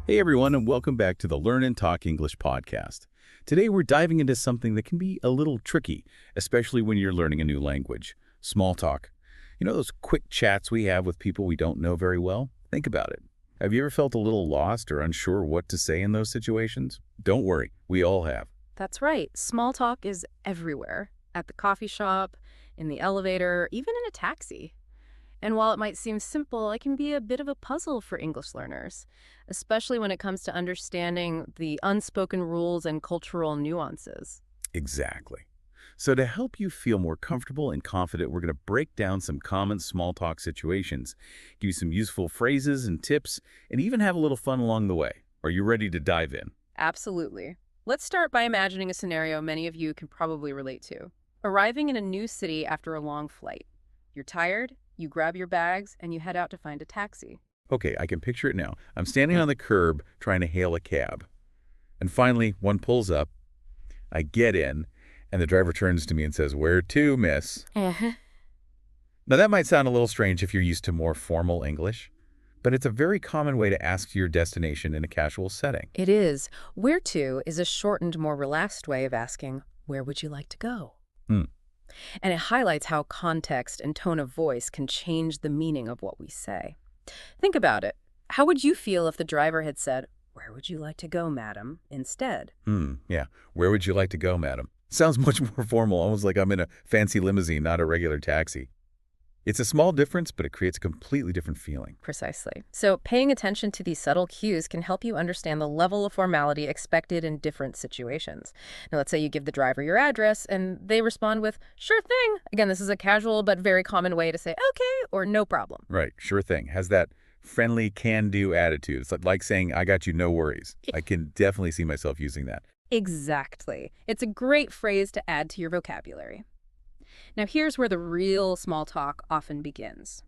Hey everyone, and welcome back to the Learn and Talk English podcast. Today we're diving into something that can be a little tricky, especially when you're learning a new language. Small talk. You know those quick chats we have with people we don't know very well? Think about it. Have you ever felt a little lost or unsure what to say in those situations? Don't worry, we all have. That's right. Small talk is everywhere. At the coffee shop, in the elevator, even in a taxi. And while it might seem simple, it can be a bit of a puzzle for English learners, especially when it comes to understanding the unspoken rules and cultural nuances. Exactly. So to help you feel more comfortable and confident, we're going to break down some common small talk situations, give you some useful phrases and tips, and even have a little fun along the way. Are you ready to dive in? Absolutely. Let's start by imagining a scenario many of you can probably relate to. Arriving in a new city after a long flight. You're tired, you grab your bags, and you head out to find a taxi. Okay, I can picture it now. I'm standing on the curb trying to hail a cab. And finally, one pulls up. I get in, and the driver turns to me and says, "Where to, miss?" Uh-huh. Now, that might sound a little strange if you're used to more formal English, but it's a very common way to ask your destination in a casual setting. It is. Where to is a shortened, more relaxed way of asking, where would you like to go? Hmm. And it highlights how context and tone of voice can change the meaning of what we say. Think about it. How would you feel if the driver had said, "Where would you like to go, madam?" instead? Yeah. Where would you like to go, madam? Sounds much more formal, almost like I'm in a fancy limousine, not a regular taxi. It's a small difference, but it creates a completely different feeling. Precisely. So paying attention to these subtle cues can help you understand the level of formality expected in different situations. Now, let's say you give the driver your address and they respond with, "Sure thing." Again, this is a casual but very common way to say, "Okay," or "No problem." Right, sure thing. Has that friendly can-do attitude. It's like saying, "I got you, no worries." I can definitely see myself using that. Exactly. It's a great phrase to add to your vocabulary. Now, here's where the real small talk often begins.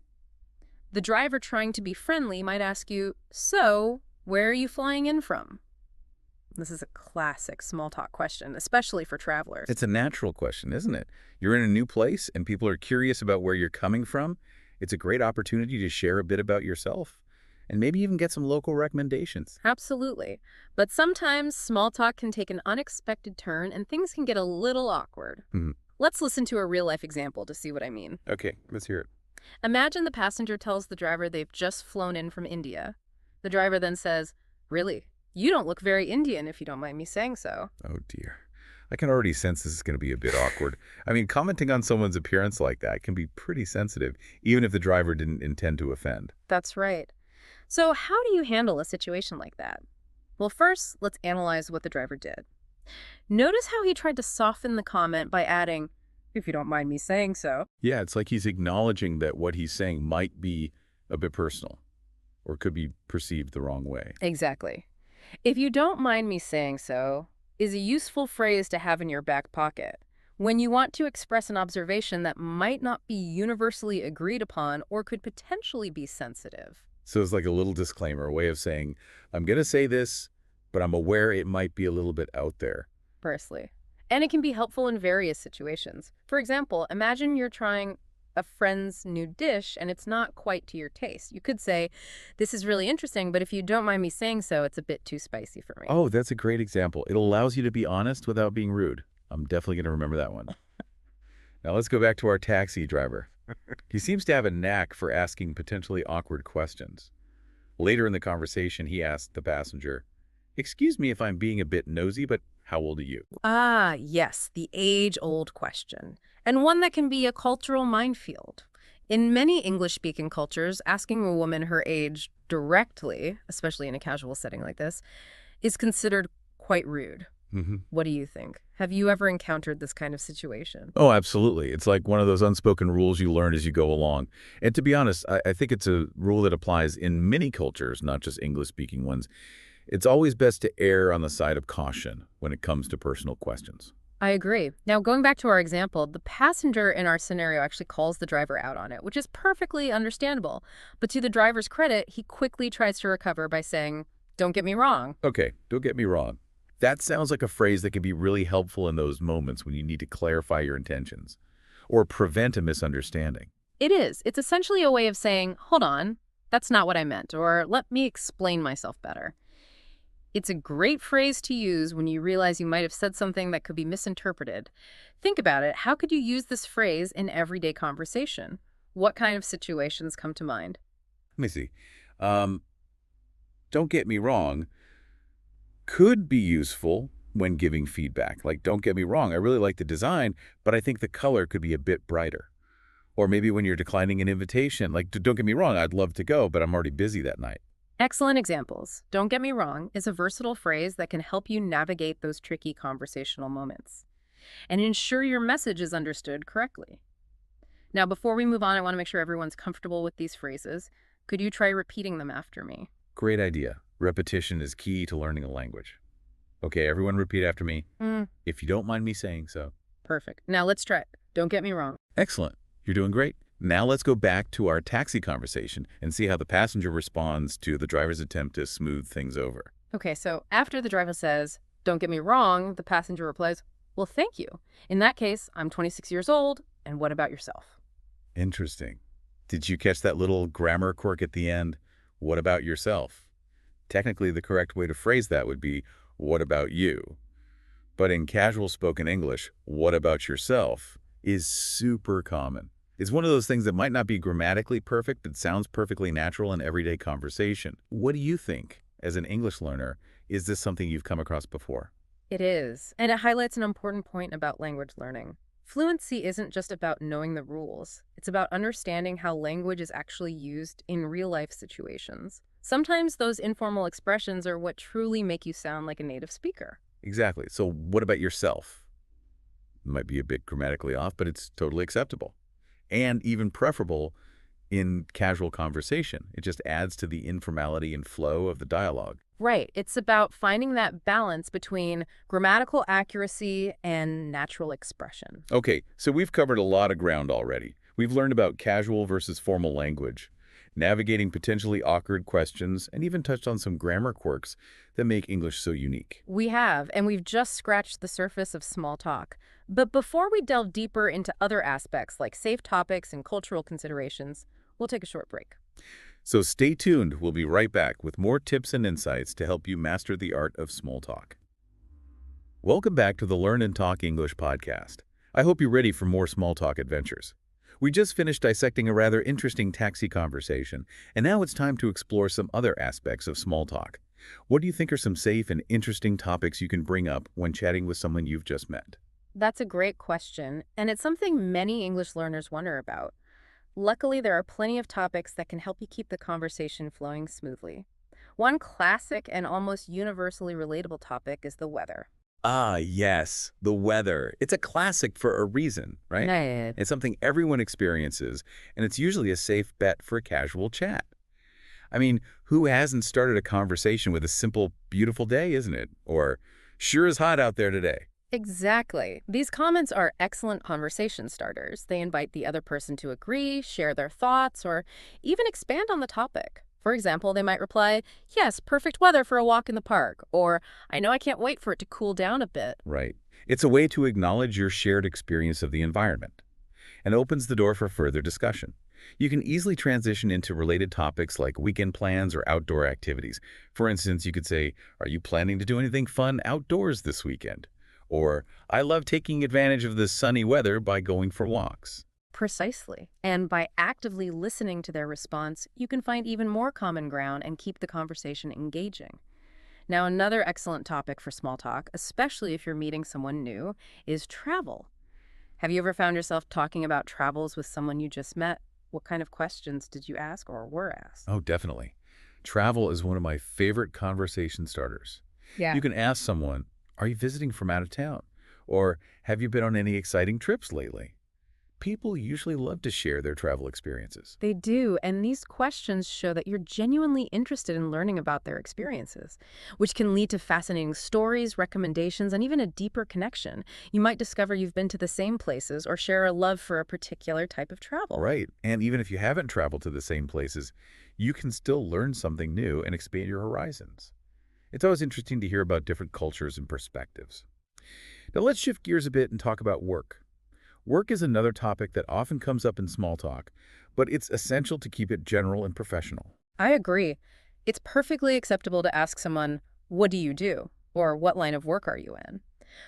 The driver trying to be friendly might ask you, "So, where are you flying in from?" This is a classic small talk question, especially for travelers. It's a natural question, isn't it? You're in a new place and people are curious about where you're coming from. It's a great opportunity to share a bit about yourself and maybe even get some local recommendations. Absolutely. But sometimes small talk can take an unexpected turn and things can get a little awkward. Hmm. Let's listen to a real-life example to see what I mean. Okay, let's hear it. Imagine the passenger tells the driver they've just flown in from India. The driver then says, "Really? You don't look very Indian, if you don't mind me saying so." Oh dear. I can already sense this is going to be a bit awkward. I mean, commenting on someone's appearance like that can be pretty sensitive, even if the driver didn't intend to offend. That's right. So how do you handle a situation like that? Well, first, let's analyze what the driver did. Notice how he tried to soften the comment by adding, "If you don't mind me saying so." Yeah, it's like he's acknowledging that what he's saying might be a bit personal or could be perceived the wrong way. Exactly. "If you don't mind me saying so" is a useful phrase to have in your back pocket when you want to express an observation that might not be universally agreed upon or could potentially be sensitive. So it's like a little disclaimer, a way of saying, I'm going to say this, but I'm aware it might be a little bit out there. Firstly. And it can be helpful in various situations. For example, imagine you're trying a friend's new dish and it's not quite to your taste. You could say, "This is really interesting, but if you don't mind me saying so, it's a bit too spicy for me." Oh, that's a great example. It allows you to be honest without being rude. I'm definitely going to remember that one. Now let's go back to our taxi driver. He seems to have a knack for asking potentially awkward questions. Later in the conversation, he asked the passenger, "Excuse me if I'm being a bit nosy, but how old are you?" Ah, yes, the age-old question, and one that can be a cultural minefield. In many English-speaking cultures, asking a woman her age directly, especially in a casual setting like this, is considered quite rude. Hmm. What do you think? Have you ever encountered this kind of situation? Oh, absolutely. It's like one of those unspoken rules you learn as you go along. And to be honest, I think it's a rule that applies in many cultures, not just English-speaking ones. It's always best to err on the side of caution when it comes to personal questions. I agree. Now, going back to our example, the passenger in our scenario actually calls the driver out on it, which is perfectly understandable. But to the driver's credit, he quickly tries to recover by saying, "Don't get me wrong." Okay, don't get me wrong. That sounds like a phrase that can be really helpful in those moments when you need to clarify your intentions or prevent a misunderstanding. It is. It's essentially a way of saying, "Hold on, that's not what I meant," or "Let me explain myself better." It's a great phrase to use when you realize you might have said something that could be misinterpreted. Think about it. How could you use this phrase in everyday conversation? What kind of situations come to mind? Let me see. Um, don't get me wrong, could be useful when giving feedback. Like, don't get me wrong, I really like the design, but I think the color could be a bit brighter. Or maybe when you're declining an invitation, like, don't get me wrong, I'd love to go, but I'm already busy that night. Excellent examples. Don't get me wrong is a versatile phrase that can help you navigate those tricky conversational moments and ensure your message is understood correctly. Now, before we move on, I want to make sure everyone's comfortable with these phrases. Could you try repeating them after me? Great idea. Repetition is key to learning a language. Okay, everyone repeat after me, if you don't mind me saying so. Perfect. Now let's try it. Don't get me wrong. Excellent. You're doing great. Now let's go back to our taxi conversation and see how the passenger responds to the driver's attempt to smooth things over. Okay, so after the driver says, don't get me wrong, the passenger replies, well, thank you. In that case, I'm 26 years old, and what about yourself? Interesting. Did you catch that little grammar quirk at the end? What about yourself? Technically, the correct way to phrase that would be, what about you? But in casual spoken English, what about yourself is super common. It's one of those things that might not be grammatically perfect, but sounds perfectly natural in everyday conversation. What do you think, as an English learner? Is this something you've come across before? It is, and it highlights an important point about language learning. Fluency isn't just about knowing the rules. It's about understanding how language is actually used in real-life situations. Sometimes those informal expressions are what truly make you sound like a native speaker. Exactly. So what about yourself? It might be a bit grammatically off, but it's totally acceptable. And even preferable in casual conversation. It just adds to the informality and flow of the dialogue. Right. It's about finding that balance between grammatical accuracy and natural expression. Okay, so we've covered a lot of ground already. We've learned about casual versus formal language, navigating potentially awkward questions, and even touched on some grammar quirks that make English so unique. We have, and we've just scratched the surface of small talk. But before we delve deeper into other aspects like safe topics and cultural considerations, we'll take a short break. So stay tuned. We'll be right back with more tips and insights to help you master the art of small talk. Welcome back to the Learn and Talk English podcast. I hope you're ready for more small talk adventures. We just finished dissecting a rather interesting taxi conversation, and now it's time to explore some other aspects of small talk. What do you think are some safe and interesting topics you can bring up when chatting with someone you've just met? That's a great question, and it's something many English learners wonder about. Luckily, there are plenty of topics that can help you keep the conversation flowing smoothly. One classic and almost universally relatable topic is the weather. Ah, yes, the weather. It's a classic for a reason, right? Right. It's something everyone experiences, and it's usually a safe bet for a casual chat. I mean, who hasn't started a conversation with a simple, beautiful day, isn't it? Or, sure is hot out there today. Exactly. These comments are excellent conversation starters. They invite the other person to agree, share their thoughts, or even expand on the topic. For example, they might reply, yes, perfect weather for a walk in the park, or I know I can't wait for it to cool down a bit. Right. It's a way to acknowledge your shared experience of the environment and opens the door for further discussion. You can easily transition into related topics like weekend plans or outdoor activities. For instance, you could say, are you planning to do anything fun outdoors this weekend? Or, I love taking advantage of the sunny weather by going for walks. Precisely. And by actively listening to their response, you can find even more common ground and keep the conversation engaging. Now, another excellent topic for small talk, especially if you're meeting someone new, is travel. Have you ever found yourself talking about travels with someone you just met? What kind of questions did you ask or were asked? Oh, definitely. Travel is one of my favorite conversation starters. Yeah. You can ask someone, are you visiting from out of town? Or have you been on any exciting trips lately? People usually love to share their travel experiences. They do, and these questions show that you're genuinely interested in learning about their experiences, which can lead to fascinating stories, recommendations, and even a deeper connection. You might discover you've been to the same places or share a love for a particular type of travel. Right. And even if you haven't traveled to the same places, you can still learn something new and expand your horizons. It's always interesting to hear about different cultures and perspectives. Now let's shift gears a bit and talk about work. Work is another topic that often comes up in small talk, but it's essential to keep it general and professional. I agree. It's perfectly acceptable to ask someone, What do you do? Or what line of work are you in?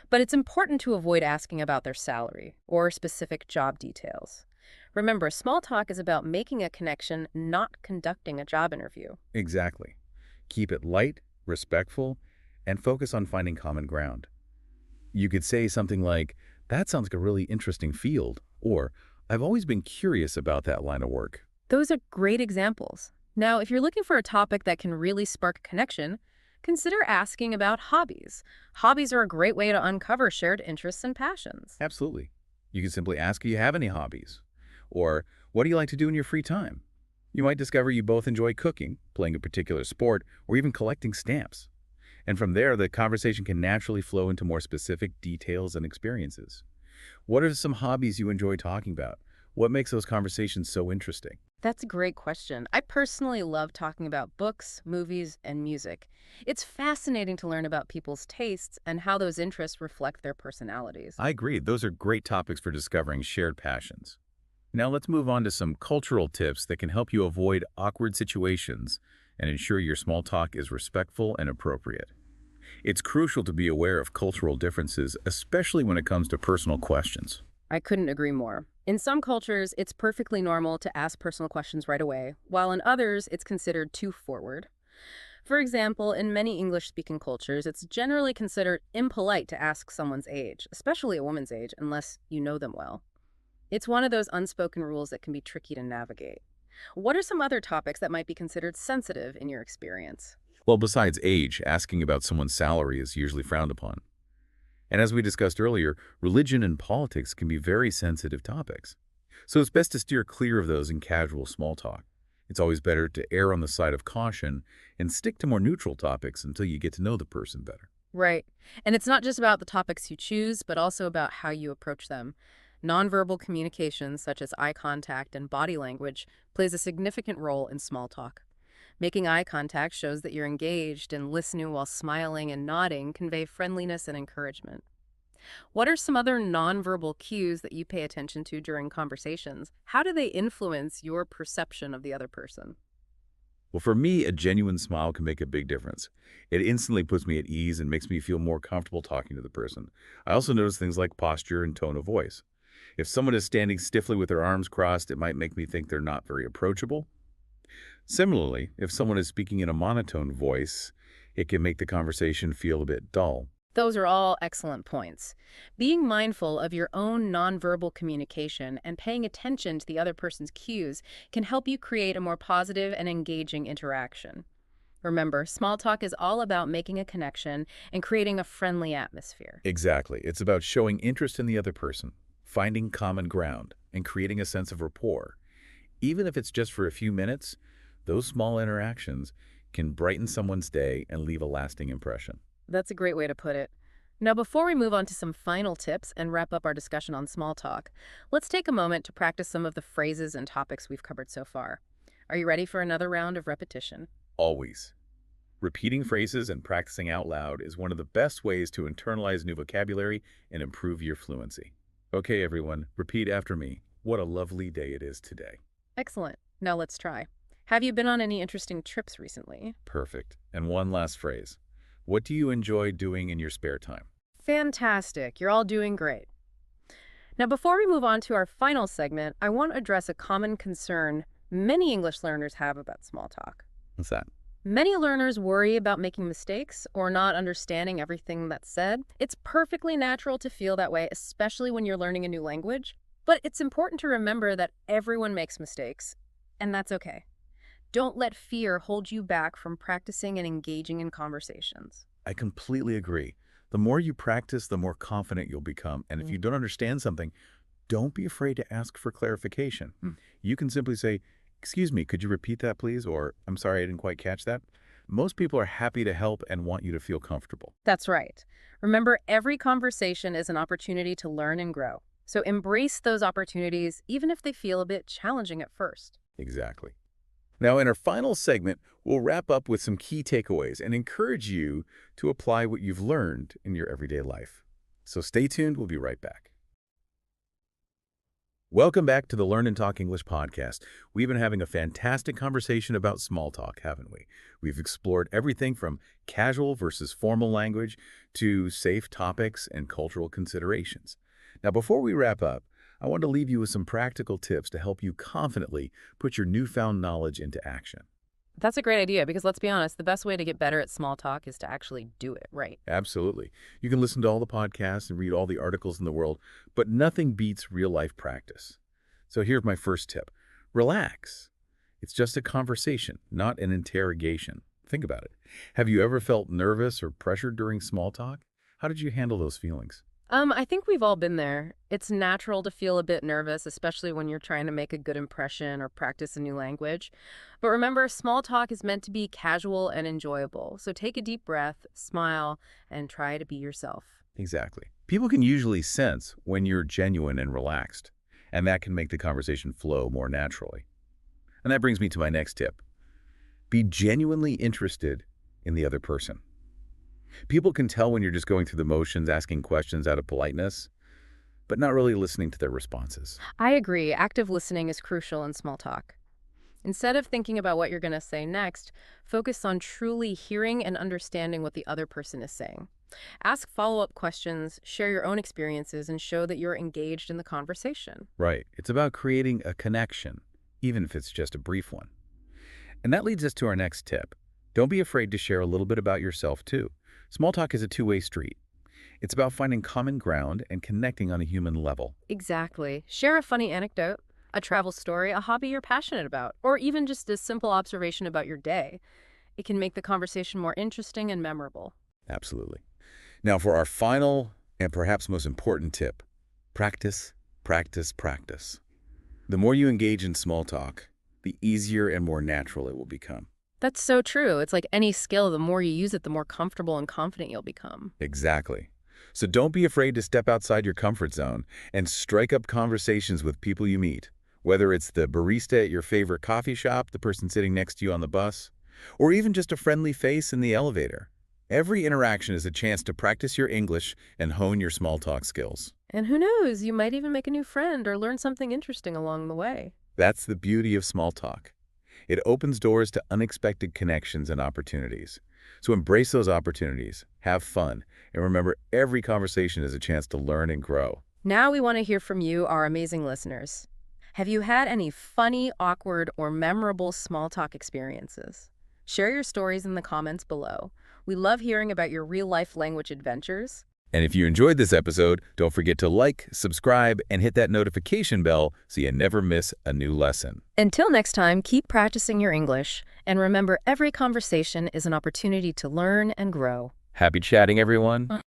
But it's important to avoid asking about their salary or specific job details. Remember, small talk is about making a connection, not conducting a job interview. Exactly. Keep it light, respectful, and focus on finding common ground. You could say something like, "That sounds like a really interesting field," or "I've always been curious about that line of work." Those are great examples. Now, if you're looking for a topic that can really spark a connection, consider asking about hobbies. Hobbies are a great way to uncover shared interests and passions. Absolutely. You can simply ask if you have any hobbies. Or, what do you like to do in your free time? You might discover you both enjoy cooking, playing a particular sport, or even collecting stamps. And from there, the conversation can naturally flow into more specific details and experiences. What are some hobbies you enjoy talking about? What makes those conversations so interesting? That's a great question. I personally love talking about books, movies, and music. It's fascinating to learn about people's tastes and how those interests reflect their personalities. I agree. Those are great topics for discovering shared passions. Now let's move on to some cultural tips that can help you avoid awkward situations and ensure your small talk is respectful and appropriate. It's crucial to be aware of cultural differences, especially when it comes to personal questions. I couldn't agree more. In some cultures, it's perfectly normal to ask personal questions right away, while in others, it's considered too forward. For example, in many English-speaking cultures, it's generally considered impolite to ask someone's age, especially a woman's age, unless you know them well. It's one of those unspoken rules that can be tricky to navigate. What are some other topics that might be considered sensitive in your experience? Well, besides age, asking about someone's salary is usually frowned upon. And as we discussed earlier, religion and politics can be very sensitive topics. So it's best to steer clear of those in casual small talk. It's always better to err on the side of caution and stick to more neutral topics until you get to know the person better. Right. And it's not just about the topics you choose, but also about how you approach them. Nonverbal communication, such as eye contact and body language, plays a significant role in small talk. Making eye contact shows that you're engaged, and listening while smiling and nodding convey friendliness and encouragement. What are some other nonverbal cues that you pay attention to during conversations? How do they influence your perception of the other person? Well, for me, a genuine smile can make a big difference. It instantly puts me at ease and makes me feel more comfortable talking to the person. I also notice things like posture and tone of voice. If someone is standing stiffly with their arms crossed, it might make me think they're not very approachable. Similarly, if someone is speaking in a monotone voice, it can make the conversation feel a bit dull. Those are all excellent points. Being mindful of your own nonverbal communication and paying attention to the other person's cues can help you create a more positive and engaging interaction. Remember, small talk is all about making a connection and creating a friendly atmosphere. Exactly. It's about showing interest in the other person, finding common ground, and creating a sense of rapport. Even if it's just for a few minutes, those small interactions can brighten someone's day and leave a lasting impression. That's a great way to put it. Now, before we move on to some final tips and wrap up our discussion on small talk, let's take a moment to practice some of the phrases and topics we've covered so far. Are you ready for another round of repetition? Always. Repeating phrases and practicing out loud is one of the best ways to internalize new vocabulary and improve your fluency. Okay, everyone, repeat after me. What a lovely day it is today. Excellent. Now let's try. Have you been on any interesting trips recently? Perfect. And one last phrase. What do you enjoy doing in your spare time? Fantastic. You're all doing great. Now, before we move on to our final segment, I want to address a common concern many English learners have about small talk. What's that? Many learners worry about making mistakes or not understanding everything that's said. It's perfectly natural to feel that way, especially when you're learning a new language. But it's important to remember that everyone makes mistakes, and that's okay. Don't let fear hold you back from practicing and engaging in conversations. I completely agree. The more you practice, the more confident you'll become. And if you don't understand something, don't be afraid to ask for clarification. You can simply say, "Excuse me, could you repeat that, please?" Or, "I'm sorry, I didn't quite catch that." Most people are happy to help and want you to feel comfortable. That's right. Remember, every conversation is an opportunity to learn and grow. So embrace those opportunities, even if they feel a bit challenging at first. Exactly. Now, in our final segment, we'll wrap up with some key takeaways and encourage you to apply what you've learned in your everyday life. So stay tuned. We'll be right back. Welcome back to the Learn and Talk English podcast. We've been having a fantastic conversation about small talk, haven't we? We've explored everything from casual versus formal language to safe topics and cultural considerations. Now, before we wrap up, I want to leave you with some practical tips to help you confidently put your newfound knowledge into action. That's a great idea because let's be honest, the best way to get better at small talk is to actually do it right. Absolutely. You can listen to all the podcasts and read all the articles in the world, but nothing beats real-life practice. So here's my first tip. Relax. It's just a conversation, not an interrogation. Think about it. Have you ever felt nervous or pressured during small talk? How did you handle those feelings? I think we've all been there. It's natural to feel a bit nervous, especially when you're trying to make a good impression or practice a new language. But remember, small talk is meant to be casual and enjoyable. So take a deep breath, smile, and try to be yourself. Exactly. People can usually sense when you're genuine and relaxed, and that can make the conversation flow more naturally. And that brings me to my next tip. Be genuinely interested in the other person. People can tell when you're just going through the motions, asking questions out of politeness, but not really listening to their responses. I agree. Active listening is crucial in small talk. Instead of thinking about what you're going to say next, focus on truly hearing and understanding what the other person is saying. Ask follow-up questions, share your own experiences, and show that you're engaged in the conversation. Right. It's about creating a connection, even if it's just a brief one. And that leads us to our next tip. Don't be afraid to share a little bit about yourself, too. Small talk is a two-way street. It's about finding common ground and connecting on a human level. Exactly. Share a funny anecdote, a travel story, a hobby you're passionate about, or even just a simple observation about your day. It can make the conversation more interesting and memorable. Absolutely. Now, for our final and perhaps most important tip, practice, practice, practice. The more you engage in small talk, the easier and more natural it will become. That's so true. It's like any skill, the more you use it, the more comfortable and confident you'll become. Exactly. So don't be afraid to step outside your comfort zone and strike up conversations with people you meet, whether it's the barista at your favorite coffee shop, the person sitting next to you on the bus, or even just a friendly face in the elevator. Every interaction is a chance to practice your English and hone your small talk skills. And who knows, you might even make a new friend or learn something interesting along the way. That's the beauty of small talk. It opens doors to unexpected connections and opportunities. So embrace those opportunities, have fun, and remember every conversation is a chance to learn and grow. Now we want to hear from you, our amazing listeners. Have you had any funny, awkward, or memorable small talk experiences? Share your stories in the comments below. We love hearing about your real-life language adventures. And if you enjoyed this episode, don't forget to like, subscribe, and hit that notification bell so you never miss a new lesson. Until next time, keep practicing your English. And remember, every conversation is an opportunity to learn and grow. Happy chatting, everyone.